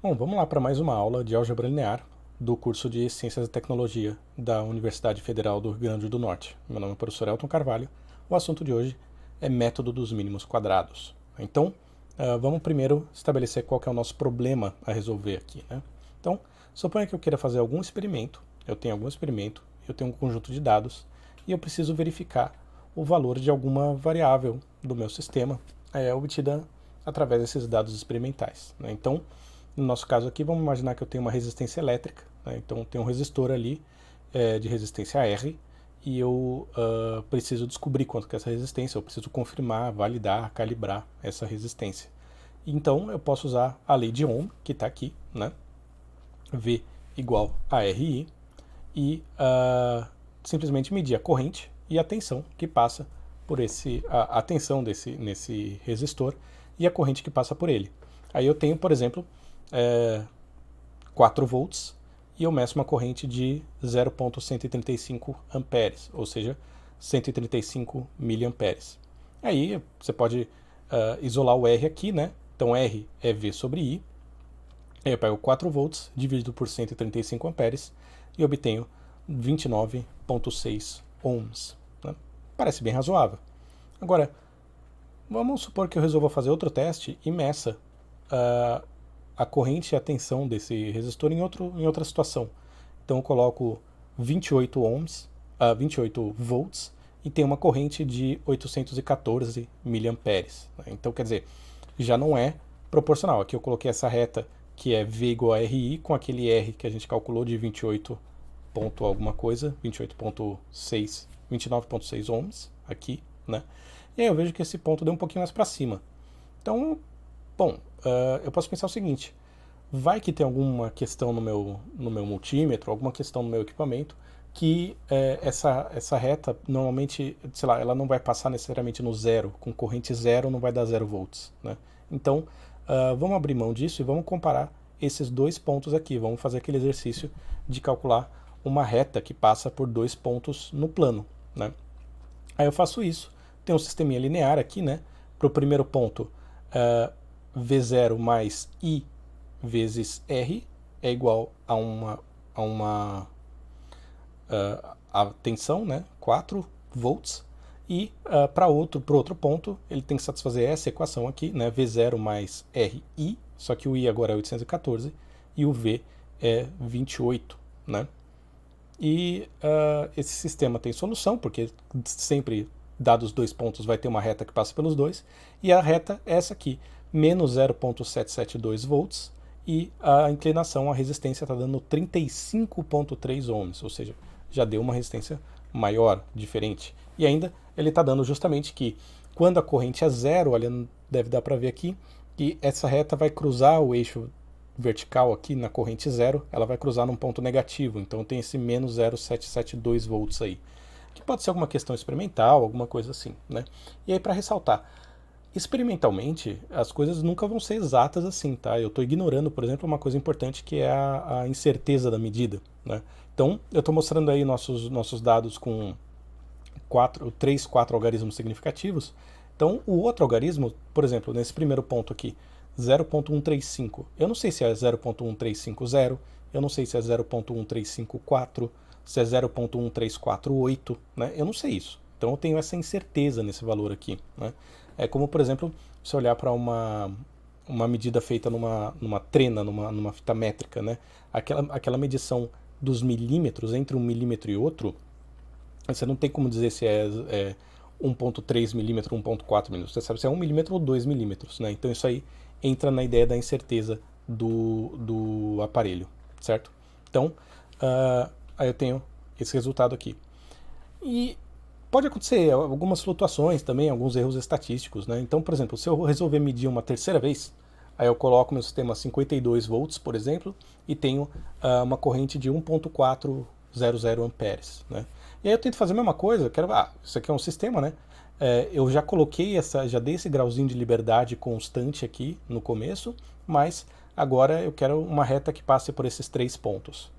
Bom, vamos lá para mais uma aula de álgebra linear do curso de Ciências e Tecnologia da Universidade Federal do Rio Grande do Norte. Meu nome é o professor Elton Carvalho. O assunto de hoje é método dos mínimos quadrados. Então, vamos primeiro estabelecer qual que é o nosso problema a resolver aqui, né? Então, suponha que eu queira fazer algum experimento, eu tenho um conjunto de dados e eu preciso verificar o valor de alguma variável do meu sistema obtida através desses dados experimentais, né? Então, no nosso caso aqui, vamos imaginar que eu tenho uma resistência elétrica, né? Então tem um resistor ali de resistência R e eu preciso descobrir quanto que é essa resistência, eu preciso confirmar, validar, calibrar essa resistência. Então eu posso usar a lei de Ohm, que está aqui, né? V igual a RI, e simplesmente medir a corrente e a tensão que passa por a tensão nesse resistor e a corrente que passa por ele. Aí eu tenho, por exemplo, 4 volts e eu meço uma corrente de 0,135 amperes, ou seja, 135 miliamperes. Aí você pode isolar o R aqui, né? Então R é V sobre I. Aí eu pego 4 volts dividido por 135 amperes e obtenho 29,6 ohms. Né? Parece bem razoável. Agora, vamos supor que eu resolva fazer outro teste e meça a corrente e a tensão desse resistor em outra situação. Então eu coloco 28 ohms, 28 volts e tem uma corrente de 814 miliamperes. Né? Então quer dizer, já não é proporcional. Aqui eu coloquei essa reta que é V igual a RI com aquele R que a gente calculou de 28 ponto alguma coisa, 28,6, 29,6 ohms aqui, né? E aí eu vejo que esse ponto deu um pouquinho mais para cima. Então, bom, eu posso pensar o seguinte: vai que tem alguma questão no meu multímetro, alguma questão no meu equipamento, que essa reta, normalmente, sei lá, ela não vai passar necessariamente no zero, com corrente zero não vai dar 0 volts, né? Então, vamos abrir mão disso e vamos comparar esses dois pontos aqui. Vamos fazer aquele exercício de calcular uma reta que passa por dois pontos no plano, né? Aí eu faço isso, tem um sisteminha linear aqui, né? Para o primeiro ponto, V0 mais I vezes R é igual a tensão, né? 4 volts. E para outro ponto, ele tem que satisfazer essa equação aqui, né? V0 mais RI, só que o I agora é 814 e o V é 28, né? E esse sistema tem solução, porque sempre, dados dois pontos, vai ter uma reta que passa pelos dois, e a reta é essa aqui, menos 0,772 volts, e a inclinação, a resistência está dando 35,3 ohms, ou seja, já deu uma resistência maior, diferente. E ainda ele está dando justamente que quando a corrente é zero, olha, deve dar para ver aqui, que essa reta vai cruzar o eixo vertical aqui na corrente zero, ela vai cruzar num ponto negativo, então tem esse menos 0,772 volts aí, que pode ser alguma questão experimental, alguma coisa assim, né? E aí, para ressaltar, experimentalmente, as coisas nunca vão ser exatas assim, tá? Eu estou ignorando, por exemplo, uma coisa importante que é a incerteza da medida, né? Então, eu estou mostrando aí nossos dados com 4 algarismos significativos. Então, o outro algarismo, por exemplo, nesse primeiro ponto aqui, 0.135, eu não sei se é 0.1350, eu não sei se é 0.1354, se é 0.1348, né? Eu não sei isso. Então eu tenho essa incerteza nesse valor aqui, né? É como, por exemplo, se olhar para uma medida feita numa trena, numa fita métrica, né? Aquela medição dos milímetros entre um milímetro e outro, você não tem como dizer se é 1,3 milímetro, 1,4 milímetros. Você sabe se é 1 milímetro ou 2 milímetros, né? Então isso aí entra na ideia da incerteza do aparelho, certo? Então, aí eu tenho esse resultado aqui. E pode acontecer algumas flutuações também, alguns erros estatísticos, né? Então, por exemplo, se eu resolver medir uma terceira vez, aí eu coloco meu sistema a 52 volts, por exemplo, e tenho uma corrente de 1.400 amperes, né? E aí eu tento fazer a mesma coisa, isso aqui é um sistema, né? Eu já já dei esse grauzinho de liberdade constante aqui no começo, mas agora eu quero uma reta que passe por esses 3 pontos.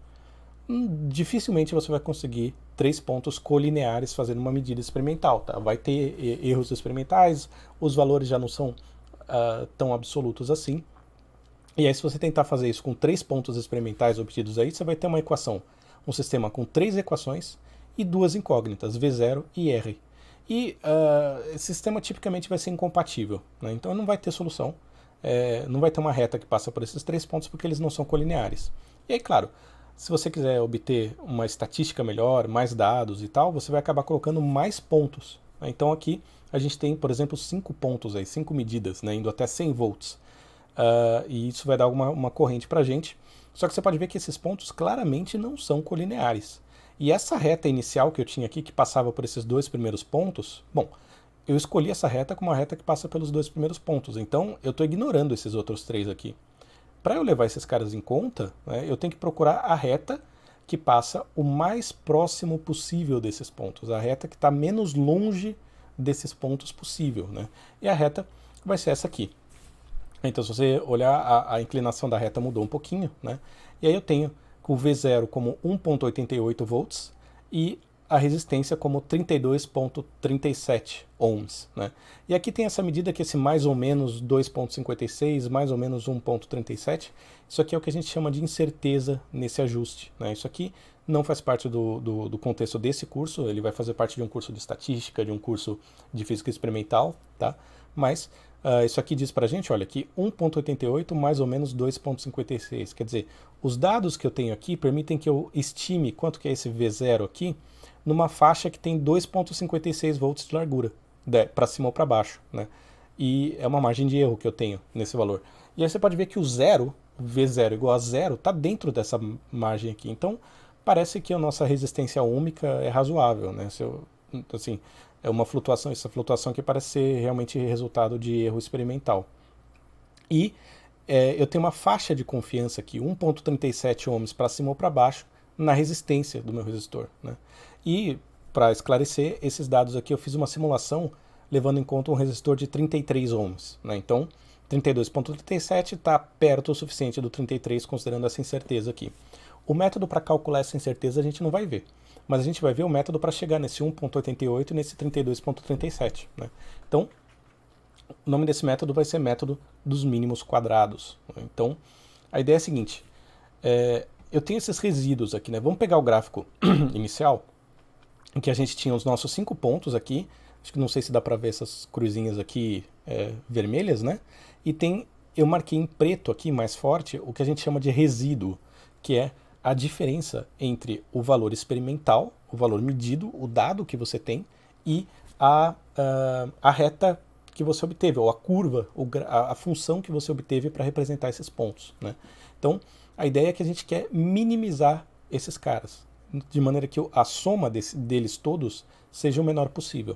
Dificilmente você vai conseguir 3 pontos colineares fazendo uma medida experimental, tá? Vai ter erros experimentais, os valores já não são tão absolutos assim, E aí, se você tentar fazer isso com 3 pontos experimentais obtidos aí, você vai ter uma equação, um sistema com 3 equações e 2 incógnitas, V0 e R. E esse sistema tipicamente vai ser incompatível, né? Então não vai ter solução, não vai ter uma reta que passa por esses 3 pontos porque eles não são colineares. E aí, claro, se você quiser obter uma estatística melhor, mais dados e tal, você vai acabar colocando mais pontos, né? Então aqui a gente tem, por exemplo, 5 pontos aí, 5 medidas, né? Indo até 100 volts. E isso vai dar uma corrente para a gente. Só que você pode ver que esses pontos claramente não são colineares. E essa reta inicial que eu tinha aqui, que passava por esses 2 primeiros pontos, bom, eu escolhi essa reta como uma reta que passa pelos 2 primeiros pontos, então eu estou ignorando esses outros 3 aqui. Para eu levar esses caras em conta, né, eu tenho que procurar a reta que passa o mais próximo possível desses pontos, a reta que está menos longe desses pontos possível, né? E a reta vai ser essa aqui. Então, se você olhar, a inclinação da reta mudou um pouquinho, né? E aí eu tenho o V0 como 1,88 volts e a resistência como 32,37 ohms, né? E aqui tem essa medida que esse mais ou menos 2,56, mais ou menos 1,37, isso aqui é o que a gente chama de incerteza nesse ajuste, né? Isso aqui não faz parte do contexto desse curso, ele vai fazer parte de um curso de estatística, de um curso de física experimental, tá? Mas isso aqui diz pra gente, olha, que 1,88 mais ou menos 2,56. Quer dizer, os dados que eu tenho aqui permitem que eu estime quanto que é esse V0 aqui numa faixa que tem 2,56 volts de largura, para cima ou para baixo, né? E é uma margem de erro que eu tenho nesse valor. E aí você pode ver que o zero, V0 igual a zero, está dentro dessa margem aqui. Então, parece que a nossa resistência ohmica é razoável, né? Assim, é uma flutuação, essa flutuação aqui parece ser realmente resultado de erro experimental. E eu tenho uma faixa de confiança aqui, 1,37 ohms para cima ou para baixo, na resistência do meu resistor, né? E, para esclarecer, esses dados aqui eu fiz uma simulação levando em conta um resistor de 33 ohms, né? Então, 32,37 está perto o suficiente do 33, considerando essa incerteza aqui. O método para calcular essa incerteza a gente não vai ver, mas a gente vai ver o método para chegar nesse 1,88 e nesse 32,37, né? Então, o nome desse método vai ser método dos mínimos quadrados, né? Então, a ideia é a seguinte, eu tenho esses resíduos aqui, né? Vamos pegar o gráfico inicial, em que a gente tinha os nossos 5 pontos aqui, acho que não sei se dá para ver essas cruzinhas aqui vermelhas, né? E eu marquei em preto aqui, mais forte, o que a gente chama de resíduo, que é a diferença entre o valor experimental, o valor medido, o dado que você tem, e a reta que você obteve, ou a curva, a função que você obteve para representar esses pontos, né? Então, a ideia é que a gente quer minimizar esses caras, de maneira que a soma deles todos seja o menor possível.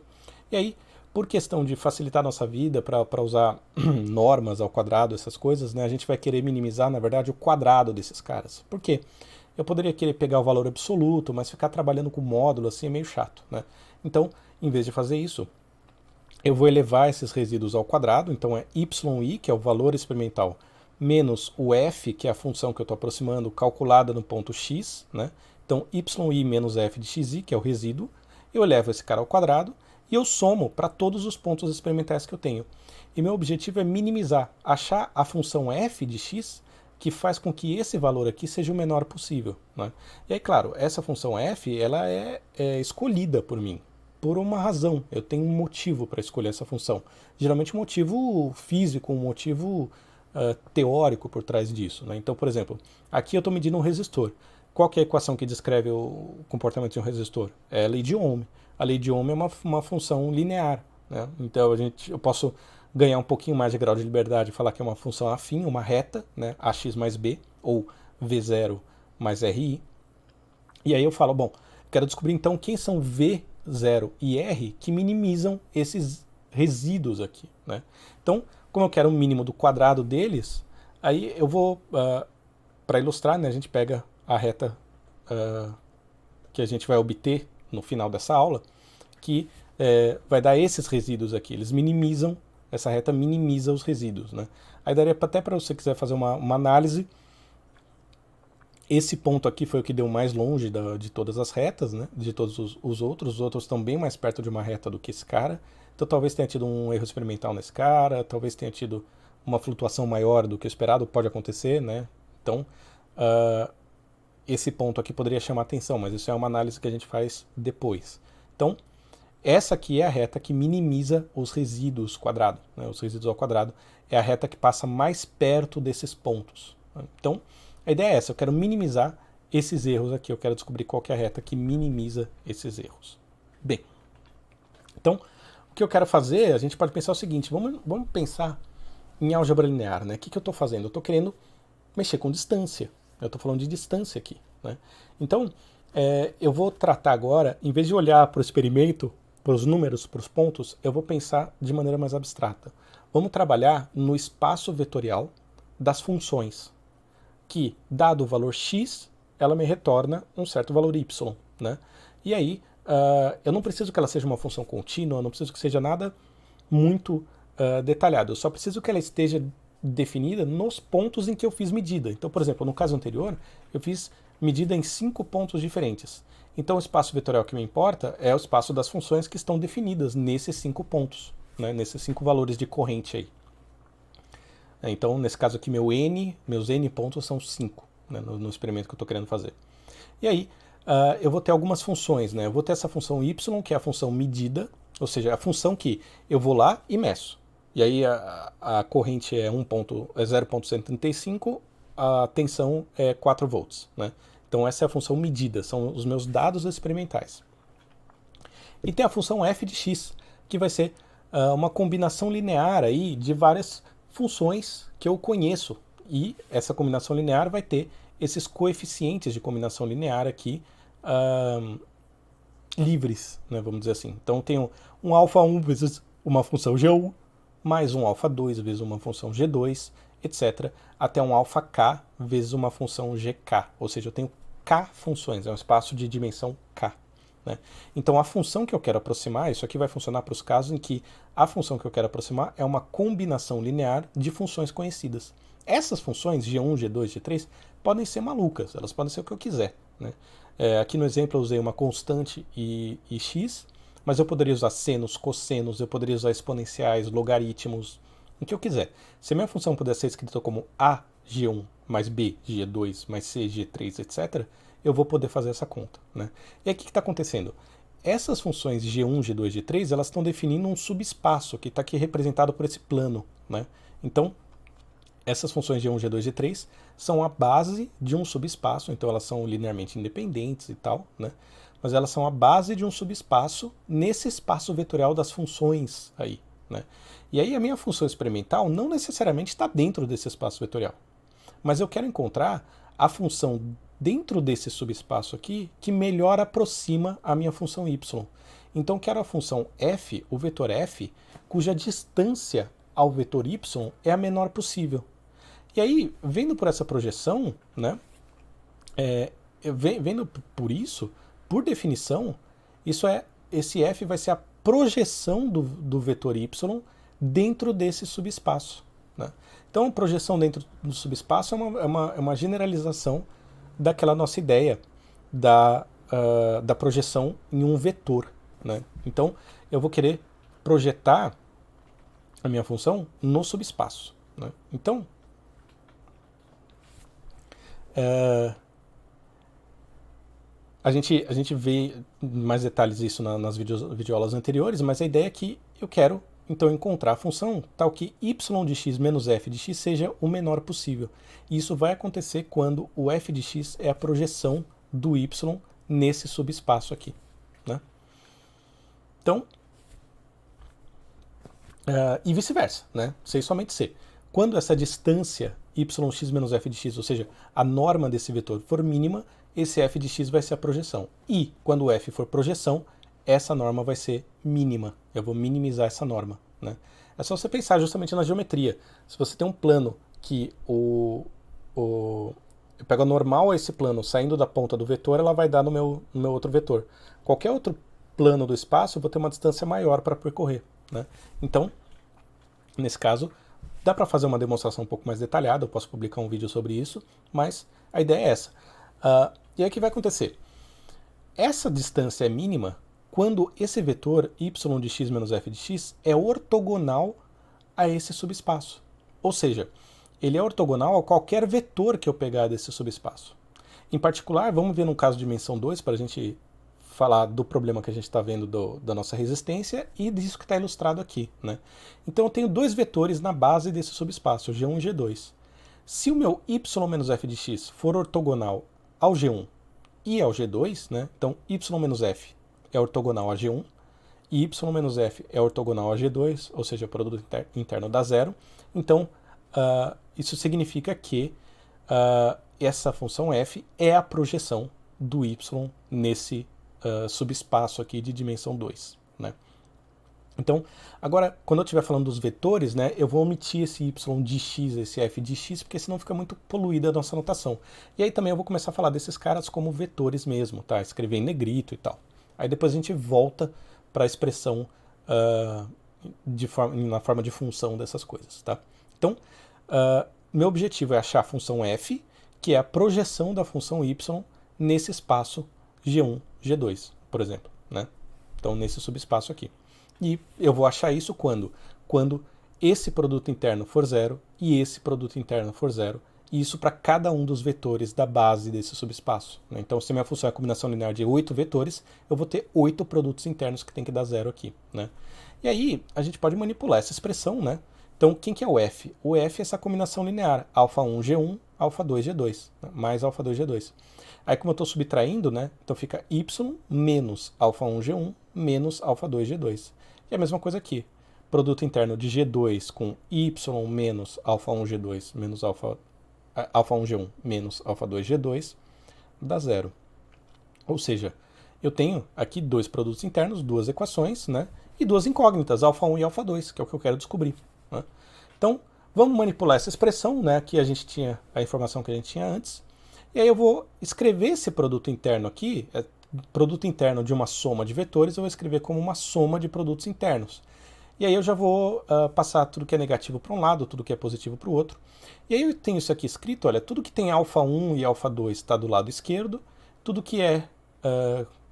E aí, por questão de facilitar a nossa vida, para usar normas ao quadrado, essas coisas, né, a gente vai querer minimizar, na verdade, o quadrado desses caras. Por quê? Eu poderia querer pegar o valor absoluto, mas ficar trabalhando com módulo assim é meio chato, né? Então, em vez de fazer isso, eu vou elevar esses resíduos ao quadrado, então é yi, que é o valor experimental, menos o f, que é a função que eu estou aproximando, calculada no ponto x, né? Então, yi menos f de xi, que é o resíduo, eu elevo esse cara ao quadrado e eu somo para todos os pontos experimentais que eu tenho. E meu objetivo é minimizar, achar a função f de x que faz com que esse valor aqui seja o menor possível, né? E aí, claro, essa função f ela é escolhida por mim, por uma razão. Eu tenho um motivo para escolher essa função. Geralmente um motivo físico, um motivo teórico por trás disso, né? Então, por exemplo, aqui eu estou medindo um resistor. Qual que é a equação que descreve o comportamento de um resistor? É a lei de Ohm. A lei de Ohm é uma função linear, né? Então eu posso ganhar um pouquinho mais de grau de liberdade e falar que é uma função afim, uma reta, né? Ax mais b, ou V0 mais RI. E aí eu falo, bom, quero descobrir então quem são V0 e R que minimizam esses resíduos aqui, né? Então, como eu quero um mínimo do quadrado deles, aí eu vou, para ilustrar, né, a gente pega a reta que a gente vai obter no final dessa aula, que vai dar esses resíduos aqui. Eles minimizam, essa reta minimiza os resíduos, né? Aí daria até para você quiser fazer uma análise. Esse ponto aqui foi o que deu mais longe de todas as retas, né? De todos os outros estão bem mais perto de uma reta do que esse cara. Então talvez tenha tido um erro experimental nesse cara, talvez tenha tido uma flutuação maior do que o esperado, pode acontecer, né? Então, esse ponto aqui poderia chamar atenção, mas isso é uma análise que a gente faz depois. Então, essa aqui é a reta que minimiza os resíduos quadrado, né? Os resíduos ao quadrado é a reta que passa mais perto desses pontos, né? Então, a ideia é essa, eu quero minimizar esses erros aqui, eu quero descobrir qual que é a reta que minimiza esses erros. Bem, então, o que eu quero fazer, a gente pode pensar o seguinte, vamos pensar em álgebra linear, né? O que eu estou fazendo? Eu estou querendo mexer com distância, eu estou falando de distância aqui, né? Então, eu vou tratar agora, em vez de olhar para o experimento, para os números, para os pontos, eu vou pensar de maneira mais abstrata. Vamos trabalhar no espaço vetorial das funções, que, dado o valor x, ela me retorna um certo valor y, né? E aí, eu não preciso que ela seja uma função contínua, eu não preciso que seja nada muito detalhado, eu só preciso que ela esteja definida nos pontos em que eu fiz medida. Então, por exemplo, no caso anterior, eu fiz medida em 5 pontos diferentes. Então, o espaço vetorial que me importa é o espaço das funções que estão definidas nesses 5 pontos, né? Nesses 5 valores de corrente aí. Então, nesse caso aqui, meus n pontos são 5, né, no experimento que eu estou querendo fazer. E aí, eu vou ter algumas funções, né? Eu vou ter essa função y, que é a função medida, ou seja, a função que eu vou lá e meço. E aí a corrente é 0,135, a tensão é 4 volts, né? Então essa é a função medida, são os meus dados experimentais. E tem a função f de x, que vai ser uma combinação linear aí de várias funções que eu conheço. E essa combinação linear vai ter esses coeficientes de combinação linear aqui livres, né, vamos dizer assim. Então eu tenho um α1 vezes uma função G1, mais um α2 vezes uma função G2, etc., até um αk vezes uma função GK. Ou seja, eu tenho K funções, é um espaço de dimensão K, né? Então a função que eu quero aproximar, isso aqui vai funcionar para os casos em que a função que eu quero aproximar é uma combinação linear de funções conhecidas. Essas funções, G1, G2, G3, podem ser malucas, elas podem ser o que eu quiser, né? Aqui no exemplo eu usei uma constante e x, mas eu poderia usar senos, cossenos, eu poderia usar exponenciais, logaritmos, o que eu quiser. Se a minha função puder ser escrita como a G1 mais b G2 mais c G3, etc., eu vou poder fazer essa conta, né? E aí o que está acontecendo? Essas funções G1, G2, G3, elas estão definindo um subespaço que está aqui representado por esse plano, né? Então, essas funções G1, G2, G3 são a base de um subespaço, então elas são linearmente independentes e tal, né? Mas elas são a base de um subespaço nesse espaço vetorial das funções aí, né? E aí a minha função experimental não necessariamente está dentro desse espaço vetorial, mas eu quero encontrar a função dentro desse subespaço aqui que melhor aproxima a minha função y. Então quero a função f, o vetor f, cuja distância ao vetor y é a menor possível. E aí, vendo por essa projeção, né, vendo por isso, por definição, esse f vai ser a projeção do vetor y dentro desse subespaço, né? Então, projeção dentro do subespaço é uma generalização daquela nossa ideia da projeção em um vetor, né? Então, eu vou querer projetar a minha função no subespaço, né? Então, a gente vê mais detalhes disso nas videoaulas anteriores, mas a ideia é que eu quero então encontrar a função tal que y de x menos f de x seja o menor possível. E isso vai acontecer quando o f de x é a projeção do y nesse subespaço aqui, né? Então, e vice-versa, né? C e somente C. Quando essa distância yx menos f de x, ou seja, a norma desse vetor for mínima, esse f de x vai ser a projeção. E quando o f for projeção, essa norma vai ser mínima. Eu vou minimizar essa norma, né? É só você pensar justamente na geometria. Se você tem um plano que eu pego a normal a esse plano saindo da ponta do vetor, ela vai dar no meu outro vetor. Qualquer outro plano do espaço, eu vou ter uma distância maior para percorrer, né? Então, nesse caso, dá para fazer uma demonstração um pouco mais detalhada, eu posso publicar um vídeo sobre isso, mas a ideia é essa. E aí o que vai acontecer? Essa distância é mínima quando esse vetor y de x menos f de x é ortogonal a esse subespaço. Ou seja, ele é ortogonal a qualquer vetor que eu pegar desse subespaço. Em particular, vamos ver no caso de dimensão 2, para a gente falar do problema que a gente está vendo da nossa resistência e disso que está ilustrado aqui, né? Então eu tenho dois vetores na base desse subespaço, G1 e G2. Se o meu y menos f de x for ortogonal ao G1 e ao G2, né? Então y menos f é ortogonal a G1 e y menos f é ortogonal a G2, ou seja, o produto interno dá zero. Então isso significa que essa função f é a projeção do y nesse subespaço aqui de dimensão 2, né? Então, agora, quando eu estiver falando dos vetores, né, eu vou omitir esse y de x, esse f de x, porque senão fica muito poluída a nossa notação. E aí também eu vou começar a falar desses caras como vetores mesmo, tá? Escrever em negrito e tal. Aí depois a gente volta para a expressão na forma de função dessas coisas, tá? Então, meu objetivo é achar a função f, que é a projeção da função y nesse espaço G1, G2, por exemplo, né? Então, nesse subespaço aqui. E eu vou achar isso quando esse produto interno for zero e esse produto interno for zero, e isso para cada um dos vetores da base desse subespaço, né? Então, se a minha função é a combinação linear de 8 vetores, eu vou ter 8 produtos internos que tem que dar zero aqui, né? E aí, a gente pode manipular essa expressão, né? Então, quem que é o f? O f é essa combinação linear, α1, G1, α2, G2, né? Mais α2, G2. Aí, como eu estou subtraindo, né? Então fica y menos α1, G1 menos α2, G2. E a mesma coisa aqui. Produto interno de G2 com y menos α1, G2 menos α1, G1 menos α2, G2 dá zero. Ou seja, eu tenho aqui dois produtos internos, duas equações, né? E duas incógnitas, α1 e α2, que é o que eu quero descobrir, né? Então, vamos manipular essa expressão, né? Aqui a gente tinha a informação que a gente tinha antes. E aí eu vou escrever esse produto interno aqui, produto interno de uma soma de vetores, eu vou escrever como uma soma de produtos internos. E aí eu já vou passar tudo que é negativo para um lado, tudo que é positivo para o outro. E aí eu tenho isso aqui escrito, olha, tudo que tem α1 e α2 está do lado esquerdo, tudo que é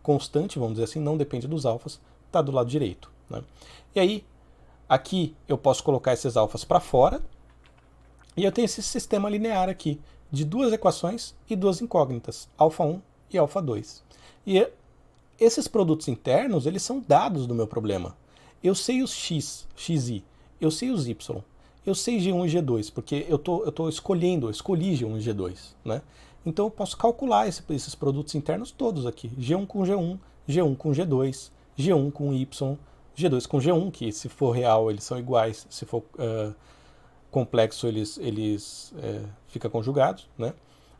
constante, vamos dizer assim, não depende dos alfas, está do lado direito, né? E aí, aqui eu posso colocar esses alfas para fora, e eu tenho esse sistema linear aqui, de duas equações e duas incógnitas, α1 e α2. E esses produtos internos, eles são dados do meu problema. Eu sei os x, xi, eu sei os y, eu sei G1 e G2, porque eu escolhi G1 e G2, né? Então eu posso calcular esses produtos internos todos aqui, G1 com G1, G1 com G2, G1 com Y, G2 com G1, que se for real eles são iguais, se for complexo eles ficam conjugados, né?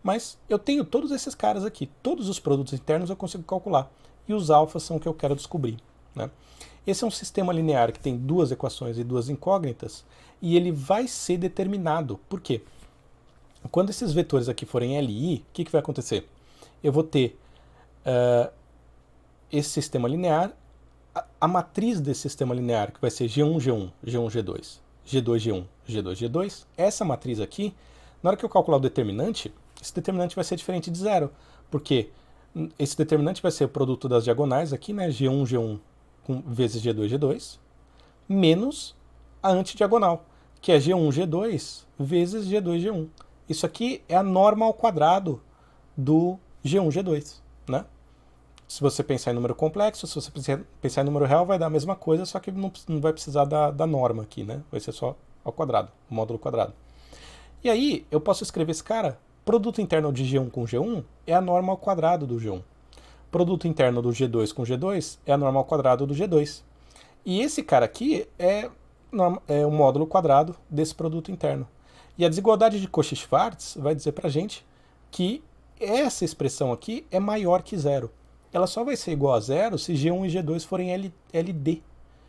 Mas eu tenho todos esses caras aqui, todos os produtos internos eu consigo calcular, e os alfas são o que eu quero descobrir, né? Esse é um sistema linear que tem duas equações e duas incógnitas, e ele vai ser determinado. Por quê? Quando esses vetores aqui forem Li, o que vai acontecer? Eu vou ter esse sistema linear, a matriz desse sistema linear, que vai ser G1, G1, G1, G2, G2, G1, G2, G2, essa matriz aqui, na hora que eu calcular o determinante, esse determinante vai ser diferente de zero, porque esse determinante vai ser o produto das diagonais aqui, né, G1, G1 vezes G2, G2, menos a antidiagonal, que é G1, G2 vezes G2, G1. Isso aqui é a norma ao quadrado do G1, G2, né? Se você pensar em número complexo, se você pensar em número real, vai dar a mesma coisa, só que não vai precisar da norma aqui, né? Vai ser só ao quadrado, módulo quadrado. E aí, eu posso escrever esse cara, produto interno de G1 com G1 é a norma ao quadrado do G1. Produto interno do G2 com G2 é a norma ao quadrado do G2. E esse cara aqui é o módulo quadrado desse produto interno. E a desigualdade de Cauchy-Schwarz vai dizer pra gente que essa expressão aqui é maior que zero. Ela só vai ser igual a zero se G1 e G2 forem LD.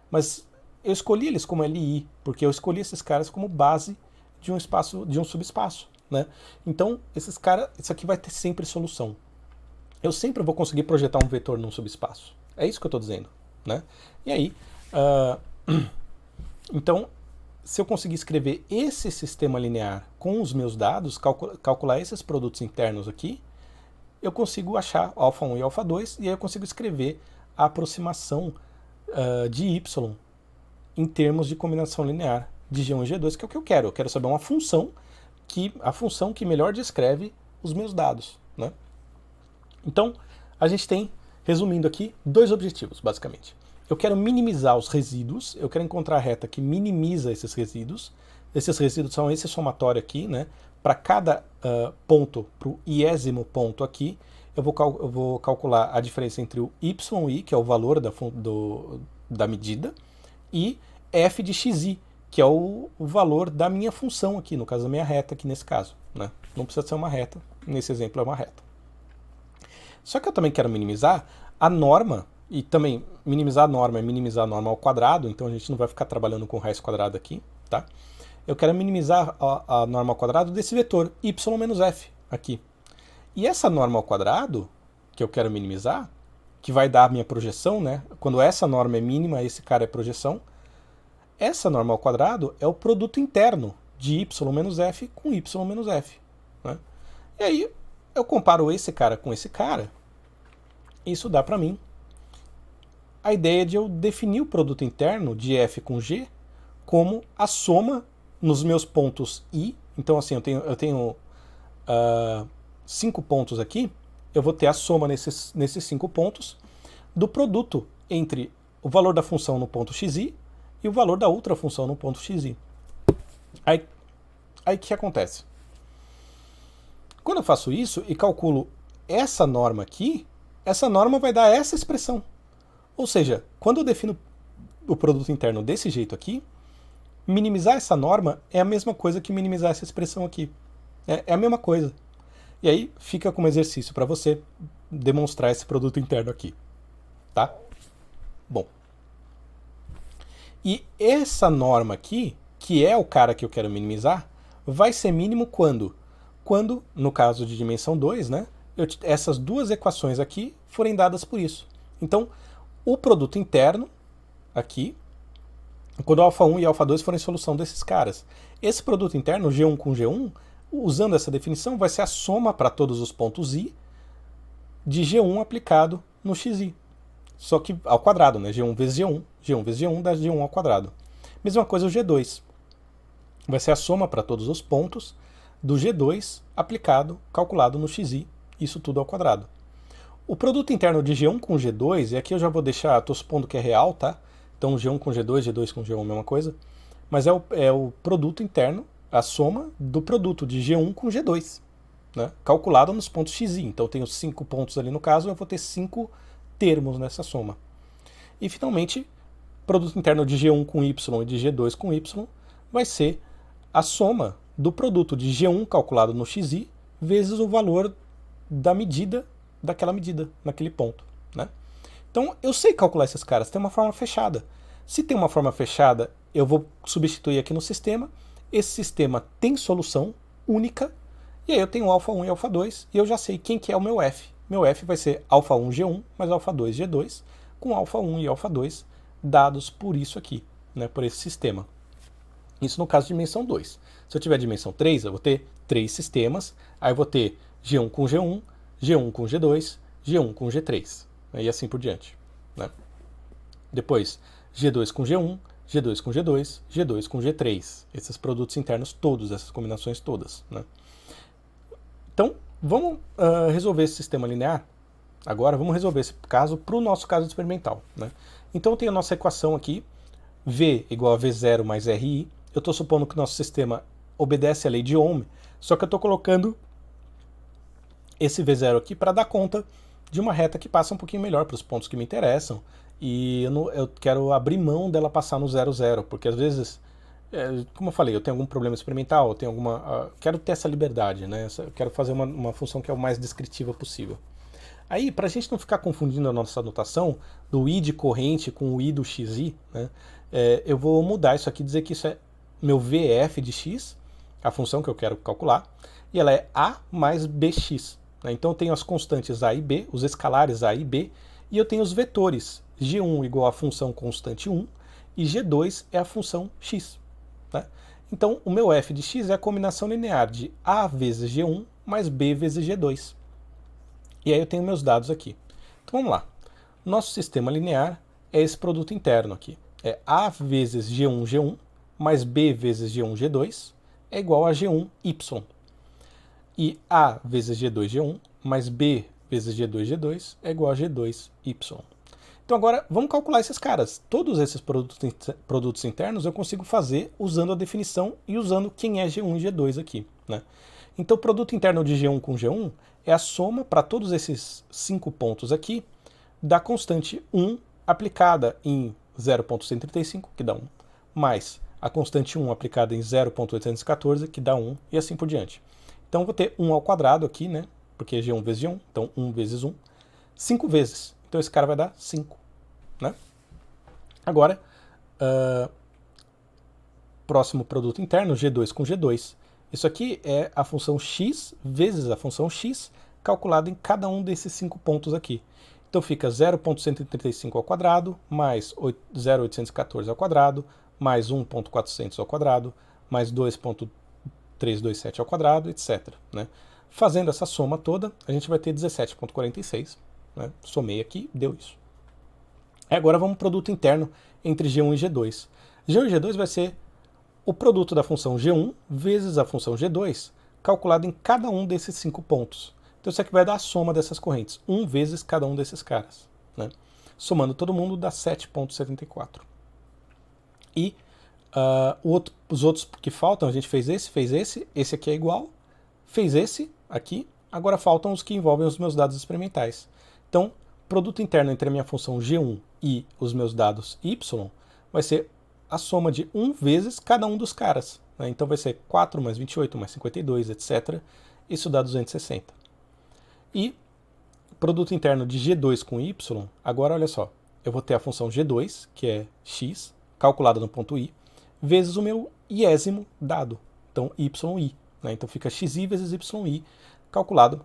Mas eu escolhi eles como LI, porque eu escolhi esses caras como base de um subespaço, né? Então, isso aqui vai ter sempre solução. Eu sempre vou conseguir projetar um vetor num subespaço. É isso que eu estou dizendo, né? E aí, então, se eu conseguir escrever esse sistema linear com os meus dados, calcular esses produtos internos aqui, eu consigo achar α1 e α2, e aí eu consigo escrever a aproximação de y em termos de combinação linear de G1 e G2, que é o que eu quero. Eu quero saber a função que melhor descreve os meus dados, né? Então, a gente tem, resumindo aqui, dois objetivos, basicamente. Eu quero minimizar os resíduos, eu quero encontrar a reta que minimiza esses resíduos. Esses resíduos são esse somatório aqui, né? Para cada ponto, para o iésimo ponto aqui, eu vou calcular a diferença entre o yi, que é o valor da medida, e f de xi, que é o valor da minha função aqui, no caso da minha reta aqui nesse caso, né? Não precisa ser uma reta, nesse exemplo é uma reta. Só que eu também quero minimizar a norma, e também minimizar a norma é minimizar a norma ao quadrado, então a gente não vai ficar trabalhando com raiz quadrada aqui, tá? Eu quero minimizar a norma ao quadrado desse vetor y menos f aqui. E essa norma ao quadrado, que eu quero minimizar, que vai dar a minha projeção, né? Quando essa norma é mínima, esse cara é projeção. Essa norma ao quadrado é o produto interno de y menos f com y menos f, né? E aí eu comparo esse cara com esse cara, isso dá para mim a ideia de eu definir o produto interno de f com g como a soma nos meus pontos i. Então assim, eu tenho 5 pontos aqui, eu vou ter a soma nesses 5 pontos do produto entre o valor da função no ponto xi e o valor da outra função no ponto xi. Aí o que acontece? Quando eu faço isso e calculo essa norma aqui, essa norma vai dar essa expressão. Ou seja, quando eu defino o produto interno desse jeito aqui, minimizar essa norma é a mesma coisa que minimizar essa expressão aqui. É a mesma coisa. E aí fica como exercício para você demonstrar esse produto interno aqui, tá? Bom. E essa norma aqui, que é o cara que eu quero minimizar, vai ser mínimo quando? Quando, no caso de dimensão 2, né, essas duas equações aqui forem dadas por isso. Então, o produto interno aqui, quando α1 e α2 forem solução desses caras, esse produto interno, G1 com G1, usando essa definição, vai ser a soma para todos os pontos i de G1 aplicado no xi. Só que ao quadrado, né? G1 vezes G1, G1 vezes G1 dá G1 ao quadrado. Mesma coisa o G2. Vai ser a soma para todos os pontos do G2 aplicado, calculado no xi, isso tudo ao quadrado. O produto interno de G1 com G2, e aqui eu já vou deixar, estou supondo que é real, tá? Então G1 com G2, G2 com G1 é a mesma coisa. Mas é o produto interno, a soma do produto de G1 com G2, né? Calculado nos pontos xi. Então eu tenho 5 pontos ali no caso, eu vou ter 5 termos nessa soma. E finalmente, produto interno de G1 com Y e de G2 com Y vai ser a soma do produto de G1 calculado no xi vezes o valor da medida daquela medida, naquele ponto, né? Então, eu sei calcular esses caras, tem uma forma fechada. Se tem uma forma fechada, eu vou substituir aqui no sistema, esse sistema tem solução única, e aí eu tenho α1 e α2, e eu já sei quem que é o meu f. Meu f vai ser α1 G1 mais α2 G2, com α1 e α2 dados por isso aqui, né, por esse sistema. Isso no caso de dimensão 2. Se eu tiver dimensão 3, eu vou ter 3 sistemas, aí eu vou ter G1 com G1, G1 com G2, G1 com G3, né, e assim por diante, né? Depois, G2 com G1, G2 com G2, G2 com G3. Esses produtos internos todos, essas combinações todas, né? Então, vamos resolver esse sistema linear. Agora, vamos resolver esse caso para o nosso caso experimental, né? Então, eu tenho a nossa equação aqui, V igual a V0 mais RI. Eu estou supondo que o nosso sistema obedece à lei de Ohm, só que eu estou colocando esse V0 aqui para dar conta de uma reta que passa um pouquinho melhor para os pontos que me interessam, e eu quero abrir mão dela passar no 0, 0, porque às vezes, como eu falei, eu tenho algum problema experimental, eu tenho quero ter essa liberdade, né? Eu quero fazer uma função que é o mais descritiva possível. Aí, para a gente não ficar confundindo a nossa notação do i de corrente com o i do xi, né, eu vou mudar isso aqui, dizer que isso é meu vf de x, a função que eu quero calcular, e ela é a mais bx. Né? Então eu tenho as constantes a e b, os escalares a e b, e eu tenho os vetores g1 igual à função constante 1, e g2 é a função x. Né? Então o meu f de x é a combinação linear de a vezes g1 mais b vezes g2. E aí eu tenho meus dados aqui. Então vamos lá. Nosso sistema linear é esse produto interno aqui. É a vezes G1, G1, mais B vezes G1, G2 é igual a G1, Y. E A vezes G2, G1 mais B vezes G2, G2 é igual a G2, Y. Então agora vamos calcular esses caras. Todos esses produtos internos eu consigo fazer usando a definição e usando quem é G1 e G2 aqui, né? Então o produto interno de G1 com G1 é a soma para todos esses 5 pontos aqui da constante 1 aplicada em 0,135, que dá 1, mais a constante 1 aplicada em 0,814, que dá 1, e assim por diante. Então eu vou ter 1 ao quadrado aqui, né? Porque é G1 vezes G1, então 1 vezes 1, 5 vezes. Então esse cara vai dar 5, né? Agora, próximo produto interno, G2 com G2. Isso aqui é a função x vezes a função x calculada em cada um desses 5 pontos aqui. Então fica 0,135 ao quadrado, mais 0,814 ao quadrado, mais 1,400 ao quadrado, mais 2,327 ao quadrado, etc. Né? Fazendo essa soma toda, a gente vai ter 17,46. Né? Somei aqui, deu isso. Agora vamos para o produto interno entre G1 e G2. G1 e G2 vai ser o produto da função G1 vezes a função G2, calculado em cada um desses 5 pontos. Então isso aqui vai dar a soma dessas correntes, 1 vezes cada um desses caras. Né? Somando todo mundo dá 7,74. E os outros que faltam, a gente fez esse aqui é igual, fez esse aqui, agora faltam os que envolvem os meus dados experimentais. Então, produto interno entre a minha função G1 e os meus dados Y vai ser a soma de 1 vezes cada um dos caras. Né? Então vai ser 4 mais 28 mais 52, etc. Isso dá 260. E produto interno de G2 com Y, agora olha só, eu vou ter a função G2, que é x, calculada no ponto I, vezes o meu iésimo dado, então yi. Né? Então fica xi vezes yi, calculado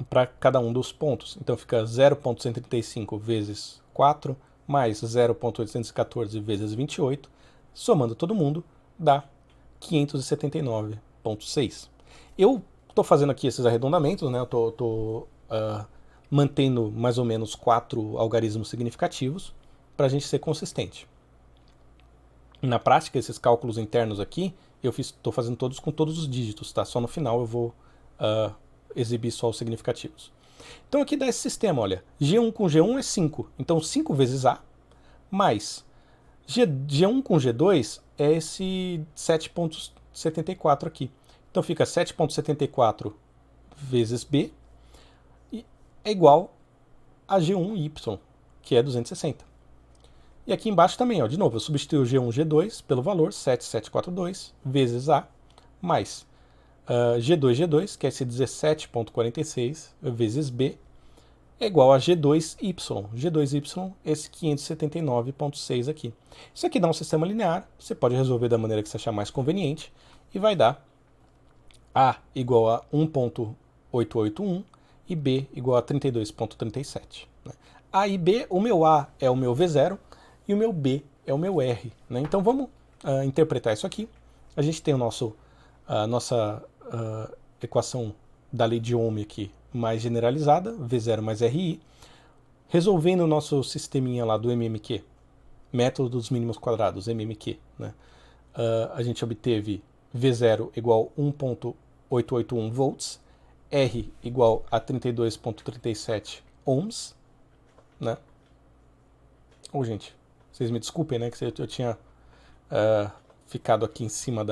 para cada um dos pontos. Então fica 0,135 vezes 4, mais 0,814 vezes 28, somando todo mundo, dá 579,6. Eu estou fazendo aqui esses arredondamentos, né? Eu estou mantendo mais ou menos 4 algarismos significativos para a gente ser consistente. Na prática, esses cálculos internos aqui, eu estou fazendo todos com todos os dígitos, tá? Só no final eu vou exibir só os significativos. Então aqui dá esse sistema, olha, G1 com G1 é 5, então 5 vezes A, mais G1 com G2 é esse 7,74 aqui. Então fica 7,74 vezes B é igual a G1Y, que é 260. E aqui embaixo também, ó, de novo, eu substituo G1 G2 pelo valor 7742 vezes A, mais G2, que é esse 17,46 vezes B, é igual a G2Y. G2Y, esse 579,6 aqui. Isso aqui dá um sistema linear, você pode resolver da maneira que você achar mais conveniente, e vai dar A igual a 1,881 e B igual a 32,37. Né? A e B, o meu A é o meu V0 e o meu B é o meu R. Né? Então vamos interpretar isso aqui. A gente tem a nossa equação da lei de Ohm aqui mais generalizada, V0 mais RI, resolvendo o nosso sisteminha lá do MMQ, método dos mínimos quadrados, MMQ. Né? A gente obteve V0 igual a 1,881 volts, R igual a 32,37 ohms, né? Gente, vocês me desculpem, né, que eu tinha ficado aqui em cima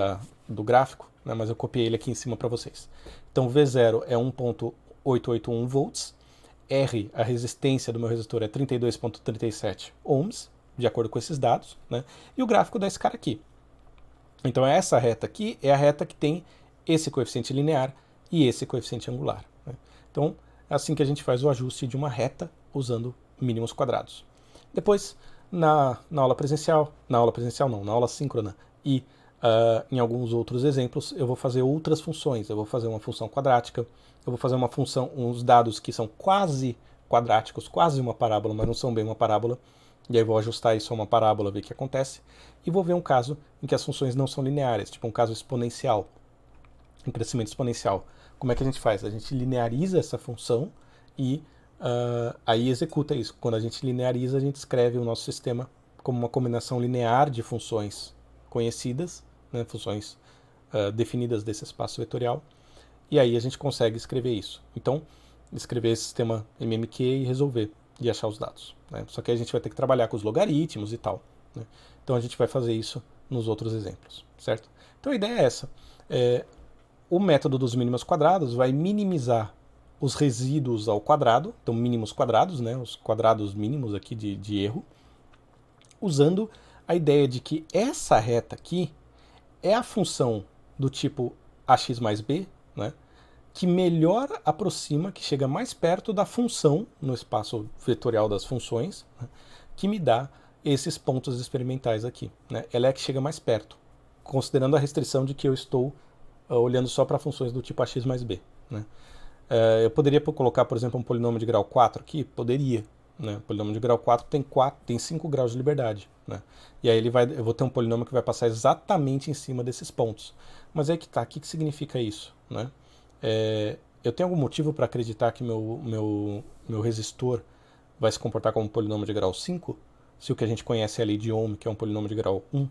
do gráfico, né, mas eu copiei ele aqui em cima para vocês. Então V0 é 1,881 volts, R, a resistência do meu resistor, é 32,37 ohms, de acordo com esses dados, né, e o gráfico desse cara aqui. Então essa reta aqui é a reta que tem esse coeficiente linear e esse coeficiente angular. Né? Então é assim que a gente faz o ajuste de uma reta usando mínimos quadrados. Depois, na aula presencial na aula síncrona e em alguns outros exemplos, eu vou fazer outras funções. Eu vou fazer uma função quadrática, eu vou fazer uma função, uns dados que são quase quadráticos, quase uma parábola, mas não são bem uma parábola. E aí vou ajustar isso a uma parábola, ver o que acontece. E vou ver um caso em que as funções não são lineares, tipo um caso exponencial, um crescimento exponencial. Como é que a gente faz? A gente lineariza essa função e aí executa isso. Quando a gente lineariza, a gente escreve o nosso sistema como uma combinação linear de funções conhecidas, né, funções definidas desse espaço vetorial, e aí a gente consegue escrever isso. Então, escrever esse sistema MMQ e resolver, e achar os dados, né? Só que a gente vai ter que trabalhar com os logaritmos e tal, né? Então a gente vai fazer isso nos outros exemplos, certo? Então a ideia é essa. O método dos mínimos quadrados vai minimizar os resíduos ao quadrado, então mínimos quadrados, né, os quadrados mínimos aqui de erro, usando a ideia de que essa reta aqui é a função do tipo ax mais b, né, que melhor aproxima, que chega mais perto da função no espaço vetorial das funções, né, que me dá esses pontos experimentais aqui, né. Ela é a que chega mais perto, considerando a restrição de que eu estou olhando só para funções do tipo ax mais b, né. Eu poderia colocar, por exemplo, um polinômio de grau 4 aqui? Poderia. Né? O polinômio de grau 4 tem 5 graus de liberdade. Né? E aí eu vou ter um polinômio que vai passar exatamente em cima desses pontos. Mas aí que tá, o que significa isso? Né? Eu tenho algum motivo para acreditar que meu resistor vai se comportar como um polinômio de grau 5? Se o que a gente conhece é a lei de Ohm, que é um polinômio de grau 1?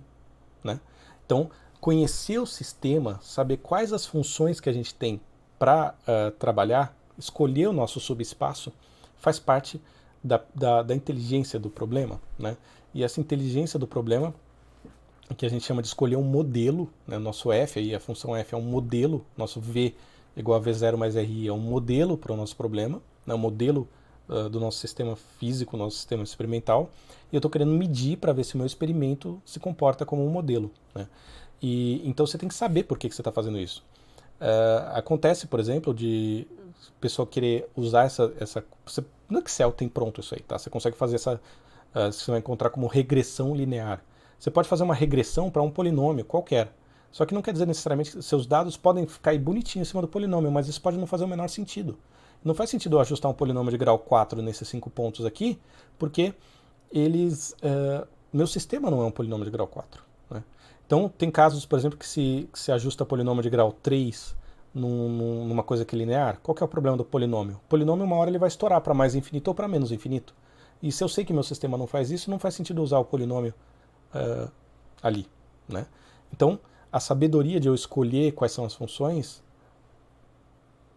Né? Então, conhecer o sistema, saber quais as funções que a gente tem para trabalhar, escolher o nosso subespaço, faz parte da inteligência do problema, né? E essa inteligência do problema, que a gente chama de escolher um modelo, né? Nosso f, aí, a função f é um modelo, nosso v igual a v0 mais ri é um modelo para o nosso problema, né? Um modelo do nosso sistema físico, nosso sistema experimental, e eu estou querendo medir para ver se o meu experimento se comporta como um modelo, né? E então você tem que saber por que você está fazendo isso. Acontece, por exemplo, de pessoa querer usar no Excel tem pronto isso aí, tá? Você consegue fazer você vai encontrar como regressão linear. Você pode fazer uma regressão para um polinômio qualquer. Só que não quer dizer necessariamente que seus dados podem ficar bonitinhos em cima do polinômio, mas isso pode não fazer o menor sentido. Não faz sentido eu ajustar um polinômio de grau 4 nesses 5 pontos aqui, porque meu sistema não é um polinômio de grau 4. Né? Então, tem casos, por exemplo, que se ajusta polinômio de grau 3 numa coisa que é linear. Qual que é o problema do polinômio? O polinômio, uma hora, ele vai estourar para mais infinito ou para menos infinito. E se eu sei que meu sistema não faz isso, não faz sentido usar o polinômio ali. Né? Então, a sabedoria de eu escolher quais são as funções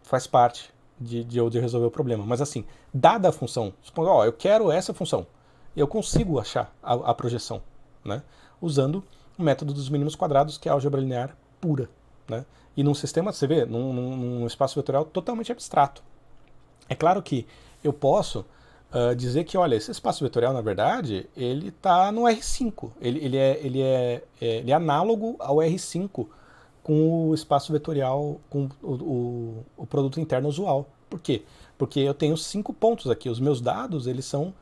faz parte de resolver o problema. Mas assim, dada a função, suponho, eu quero essa função, eu consigo achar a projeção, né? Usando o método dos mínimos quadrados, que é a álgebra linear pura, né? E num sistema, você vê, num espaço vetorial totalmente abstrato. É claro que eu posso dizer que, olha, esse espaço vetorial, na verdade, ele está no R5. Ele é análogo ao R5 com o espaço vetorial, com o produto interno usual. Por quê? Porque eu tenho 5 pontos aqui. Os meus dados, eles são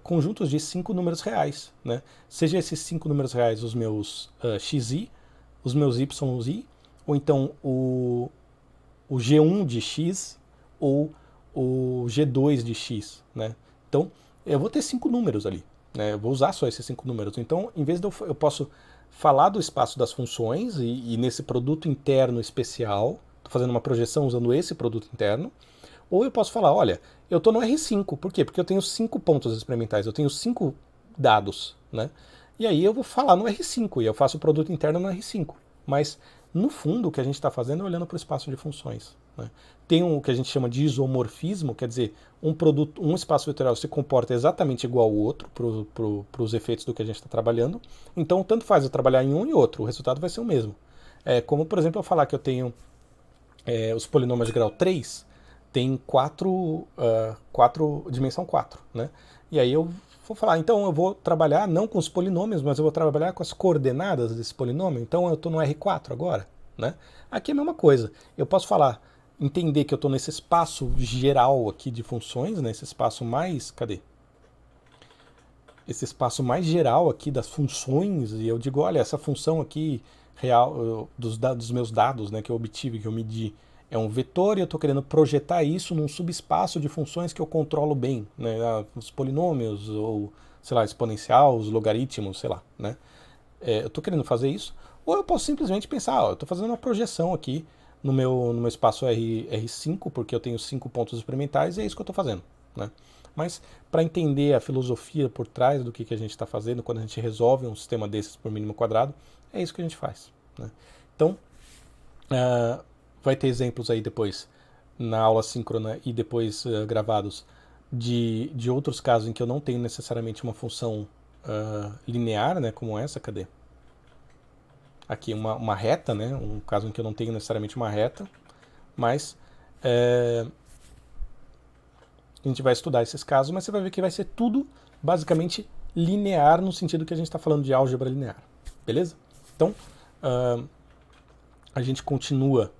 conjuntos de 5 números reais, né? Seja esses 5 números reais os meus xi, os meus yi, ou então o G1 de x ou o G2 de x, né? Então, eu vou ter 5 números ali, né? Eu vou usar só esses 5 números. Então, em vez de eu posso falar do espaço das funções e nesse produto interno especial, estou fazendo uma projeção usando esse produto interno, ou eu posso falar, olha, eu estou no R5. Por quê? Porque eu tenho 5 pontos experimentais, eu tenho 5 dados, né? E aí eu vou falar no R5 e eu faço o produto interno no R5. Mas, no fundo, o que a gente está fazendo é olhando para o espaço de funções. Né? Tem o que a gente chama de isomorfismo, quer dizer, um espaço vetorial se comporta exatamente igual ao outro para os efeitos do que a gente está trabalhando. Então, tanto faz eu trabalhar em um e outro, o resultado vai ser o mesmo. Como, por exemplo, eu falar que eu tenho os polinômios de grau 3, tem dimensão 4, né? E aí eu vou falar, então eu vou trabalhar não com os polinômios, mas eu vou trabalhar com as coordenadas desse polinômio, então eu estou no R4 agora, né? Aqui é a mesma coisa, eu posso falar, entender que eu estou nesse espaço geral aqui de funções, né? Esse espaço mais, cadê? Esse espaço mais geral aqui das funções, e eu digo, olha, essa função aqui real dos meus dados, né, que eu obtive, que eu medi, é um vetor e eu estou querendo projetar isso num subespaço de funções que eu controlo bem, né, os polinômios, ou, sei lá, exponencial, os logaritmos, sei lá, né. Eu estou querendo fazer isso, ou eu posso simplesmente pensar, eu estou fazendo uma projeção aqui no meu espaço R5, porque eu tenho 5 pontos experimentais, e é isso que eu estou fazendo, né? Mas para entender a filosofia por trás do que a gente está fazendo, quando a gente resolve um sistema desses por mínimo quadrado, é isso que a gente faz, né? Então, vai ter exemplos aí depois na aula síncrona e depois gravados de outros casos em que eu não tenho necessariamente uma função linear, né, como essa, cadê? Aqui uma reta, né, um caso em que eu não tenho necessariamente uma reta, mas a gente vai estudar esses casos, mas você vai ver que vai ser tudo basicamente linear no sentido que a gente está falando de álgebra linear, beleza? Então, a gente continua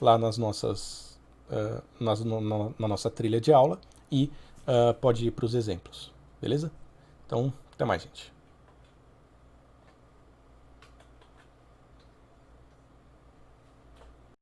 lá nas nossas na nossa trilha de aula e pode ir para os exemplos, beleza? Então, até mais, gente.